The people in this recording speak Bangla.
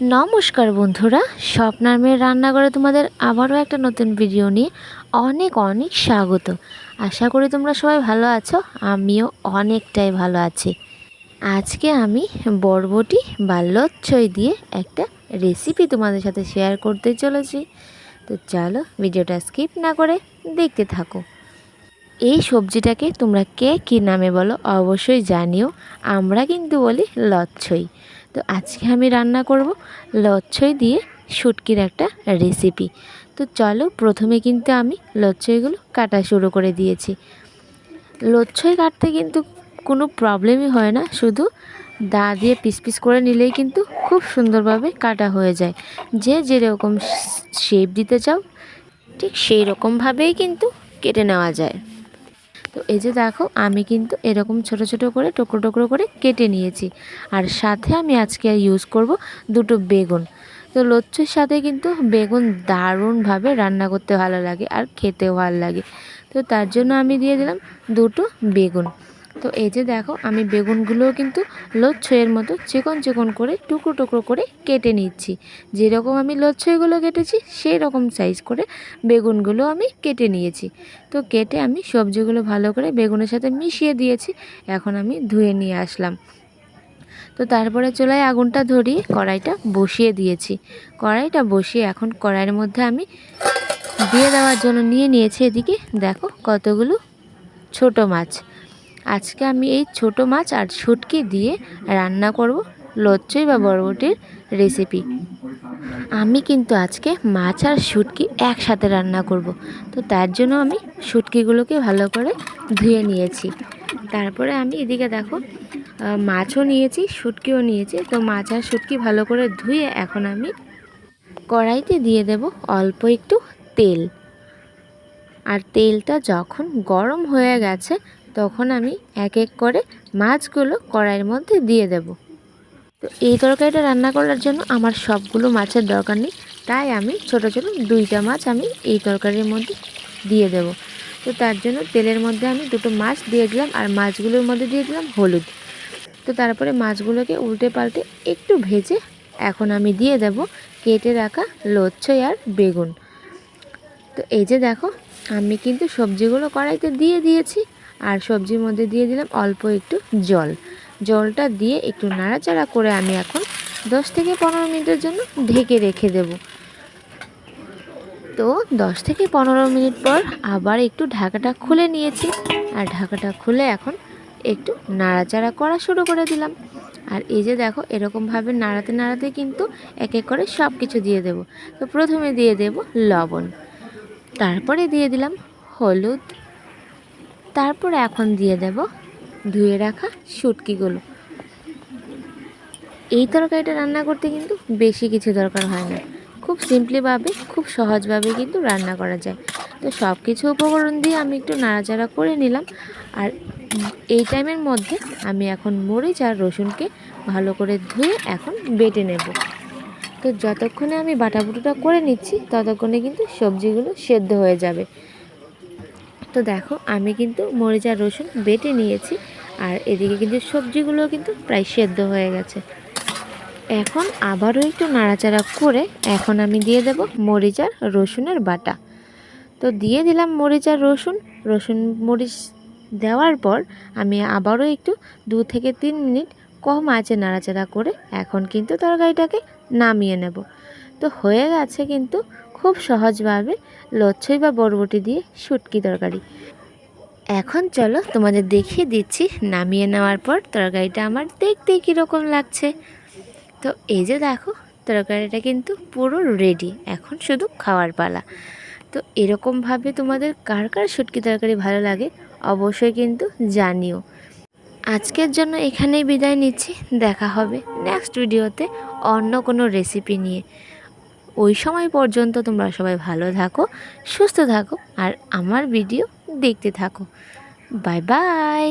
নমস্কার বন্ধুরা, স্বপ্নার মেয়ের রান্নাঘরে তোমাদের আবারও একটা নতুন ভিডিও নিয়ে অনেক অনেক স্বাগত। আশা করি তোমরা সবাই ভালো আছো, আমিও অনেকটাই ভালো আছি। আজকে আমি বরবটি বা লচ্ছই দিয়ে একটা রেসিপি তোমাদের সাথে শেয়ার করতে চলেছি। তো চলো ভিডিওটা স্কিপ না করে দেখতে থাকো। এই সবজিটাকে তোমরা কে কী নামে বলো অবশ্যই জানিও, আমরা কিন্তু বলি লচ্ছই। তো আজকে আমি রান্না করব লচ্ছই দিয়ে শুটকির একটা রেসিপি। তো চলো, প্রথমে কিন্তু আমি লচ্ছইগুলো কাটা শুরু করে দিয়েছি। লচ্ছই কাটতে কিন্তু কোনো প্রবলেমই হয় না, শুধু দা দিয়ে পিস পিস করে নিলেই কিন্তু খুব সুন্দরভাবে কাটা হয়ে যায়। যে যেরকম শেপ দিতে চাও ঠিক সেই রকমভাবেই কিন্তু কেটে নেওয়া যায়। তো এই যে দেখো, আমি কিন্তু এরকম ছোট ছোট করে টুকরো টুকরো করে কেটে নিয়েছি। আর সাথে আমি আজকে ইউজ করব দুটো বেগুন। তো লচ্ছির সাথে কিন্তু বেগুন দারুণভাবে রান্না করতে ভালো লাগে আর খেতেও ভালো লাগে। তো তার জন্য আমি দিয়ে দিলাম দুটো বেগুন। তো এই যে দেখো, আমি বেগুনগুলোও কিন্তু লচ্ছইয়ের মতো চিকন চিকন করে টুকরো টুকরো করে কেটে নিচ্ছি। যেরকম আমি লচ্ছইগুলো কেটেছি সেই রকম সাইজ করে বেগুনগুলো আমি কেটে নিয়েছি। তো কেটে আমি সবজিগুলো ভালো করে বেগুনের সাথে মিশিয়ে দিয়েছি। এখন আমি ধুয়ে নিয়ে আসলাম। তো তারপরে চুলায় আগুনটা ধরিয়ে কড়াইটা বসিয়ে দিয়েছি। কড়াইটা বসিয়ে এখন কড়াইয়ের মধ্যে আমি দিয়ে দেওয়ার জন্য নিয়েছি এদিকে দেখো কতগুলো ছোট মাছ। আজকে আমি এই ছোট মাছ আর শুটকি দিয়ে রান্না করব লচ্ছই বা বরবটির রেসিপি। আমি কিন্তু আজকে মাছ আর শুটকি একসাথে রান্না করব। তো তার জন্য আমি শুটকিগুলোকে ভালো করে ধুয়ে নিয়েছি। তারপরে আমি এদিকে দেখো মাছও নিয়েছি, শুটকিও নিয়েছি। তো মাছ আর শুটকি ভালো করে ধুয়ে এখন আমি কড়াইতে দিয়ে দেব অল্প একটু তেল। আর তেলটা যখন গরম হয়ে গেছে তখন আমি এক এক করে মাছগুলো কড়াইয়ের মধ্যে দিয়ে দেব। তো এই তরকারিটা রান্না করার জন্য আমার সবগুলো মাছের দরকার নেই, তাই আমি ছোট ছোট দুইটা মাছ আমি এই তরকারির মধ্যে দিয়ে দেব। তো তার জন্য তেলের মধ্যে আমি দুটো মাছ দিয়ে দিলাম আর মাছগুলোর মধ্যে দিয়ে দিলাম হলুদ। তো তারপরে মাছগুলোকে উল্টে পাল্টে একটু ভেজে এখন আমি দিয়ে দেব কেটে রাখা লচ্ছই আর বেগুন। তো এই যে দেখো, আমি কিন্তু সবজিগুলো কড়াইতে দিয়ে দিয়েছি আর সবজির মধ্যে দিয়ে দিলাম অল্প একটু জল। জলটা দিয়ে একটু নাড়াচাড়া করে আমি এখন 10 থেকে 15 মিনিটের জন্য ঢেকে রেখে দেব। তো 10 থেকে 15 মিনিট পর আবার একটু ঢাকাটা খুলে নিয়েছি আর ঢাকাটা খুলে এখন একটু নাড়াচাড়া করা শুরু করে দিলাম। আর এই যে দেখো, এরকমভাবে নাড়াতে নাড়াতে কিন্তু এক এক করে সব কিছু দিয়ে দেব। তো প্রথমে দিয়ে দেব লবণ, তারপরে দিয়ে দিলাম হলুদ, তারপরে এখন দিয়ে দেব ধুয়ে রাখা শুটকিগুলো। এই তরকারিটা রান্না করতে কিন্তু বেশি কিছু দরকার হয় না, খুব সিম্পলিভাবে খুব সহজভাবে কিন্তু রান্না করা যায়। তো সব কিছু উপকরণ দিয়ে আমি একটু নাড়াচাড়া করে নিলাম। আর এই টাইমের মধ্যে আমি এখন মরিচ আর রসুনকে ভালো করে ধুয়ে এখন বেটে নেব। তো যতক্ষণে আমি বাটাবুটোটা করে নিচ্ছি ততক্ষণে কিন্তু সবজিগুলো সেদ্ধ হয়ে যাবে। তো দেখো, আমি কিন্তু মরিচ আর রসুন বেটে নিয়েছি আর এদিকে কিন্তু সবজিগুলো কিন্তু প্রায় সেদ্ধ হয়ে গেছে। এখন আবারও একটু নাড়াচাড়া করে এখন আমি দিয়ে দেব মরিচ আর রসুনের বাটা। তো দিয়ে দিলাম মরিচ আর রসুন মরিচ দেওয়ার পর আমি আবারও একটু 2 থেকে 3 মিনিট কম আঁচে নাড়াচাড়া করে এখন কিন্তু তরকারিটাকে নামিয়ে নেব। তো হয়ে গেছে কিন্তু খুব সহজভাবে লচ্ছই বা বরবটি দিয়ে শুটকি তরকারি। এখন চলো তোমাদের দেখিয়ে দিচ্ছি নামিয়ে নেওয়ার পর তরকারিটা আমার দেখতে কীরকম লাগছে। তো এই যে দেখো, তরকারিটা কিন্তু পুরো রেডি, এখন শুধু খাওয়ার পালা। তো এরকমভাবে তোমাদের কার কার শুটকি তরকারি ভালো লাগে অবশ্যই কিন্তু জানিও। আজকের জন্য এখানেই বিদায় নিচ্ছি, দেখা হবে নেক্সট ভিডিওতে অন্য কোনো রেসিপি নিয়ে। ওই সময় পর্যন্ত তোমরা সবাই ভালো থাকো, সুস্থ থাকো আর আমার ভিডিও দেখতে থাকো। Bye bye.